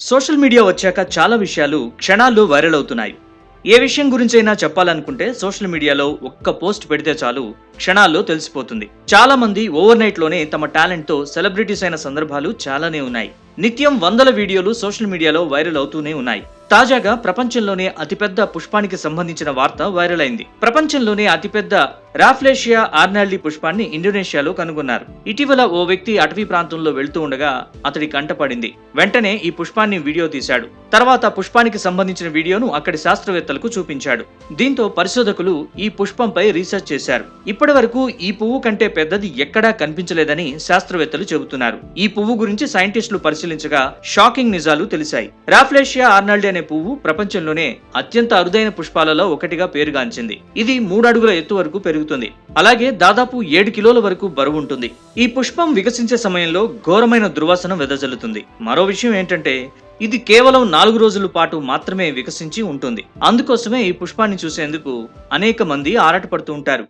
Social media వచ్చాక చాలా విషయాలు క్షణాల్లో వైరల్ అవుతున్నాయి. ఏ విషయం గురించైనా చెప్పాలనుకుంటే సోషల్ మీడియాలో ఒక్క పోస్ట్ పెడితే చాలు క్షణాల్లో తెలిసిపోతుంది. చాలా మంది ఓవర్ నైట్ లోనే తమ టాలెంట్ తో సెలబ్రిటీస్ అయిన సందర్భాలు చాలానే ఉన్నాయి. నిత్యం వందల వీడియోలు సోషల్ మీడియాలో వైరల్ అవుతూనే ఉన్నాయి. తాజాగా ప్రపంచంలోనే అతిపెద్ద పుష్పానికి సంబంధించిన వార్త వైరల్ అయింది. ప్రపంచంలోనే అతిపెద్ద రాఫ్లేషియా ఆర్నాల్డీ పుష్పాన్ని ఇండోనేషియాలో కనుగొన్నారు. ఇటీవల ఓ వ్యక్తి అటవీ ప్రాంతంలో వెళ్తూ ఉండగా అతడి కంటపడింది. వెంటనే ఈ పుష్పాన్ని వీడియో తీశాడు. తర్వాత పుష్పానికి సంబంధించిన వీడియోను అక్కడి శాస్త్రవేత్తలకు చూపించాడు. దీంతో పరిశోధకులు ఈ పుష్పంపై రీసెర్చ్ చేశారు. ఇప్పటి వరకు ఈ పువ్వు కంటే పెద్దది ఎక్కడా కనిపించలేదని శాస్త్రవేత్తలు చెబుతున్నారు. ఈ పువ్వు గురించి సైంటిస్టులు పరిశీలించగా షాకింగ్ నిజాలు తెలిసాయి. రాఫ్లేషియా ఆర్నాల్డీ అనే పువ్వు ప్రపంచంలోనే అత్యంత అరుదైన పుష్పాలలో ఒకటిగా పేరుగాంచింది. ఇది 3 అడుగుల ఎత్తు వరకు పెరుగుతుంది. అలాగే దాదాపు 7 కిలోల వరకు బరువు ఉంటుంది. ఈ పుష్పం వికసించే సమయంలో ఘోరమైన దుర్వాసన వెదజల్లుతుంది. మరో విషయం ఏంటంటే ఇది కేవలం 4 రోజుల పాటు మాత్రమే వికసించి ఉంటుంది. అందుకోసమే ఈ పుష్పాన్ని చూసేందుకు అనేక మంది ఆరాటపడుతూ ఉంటారు.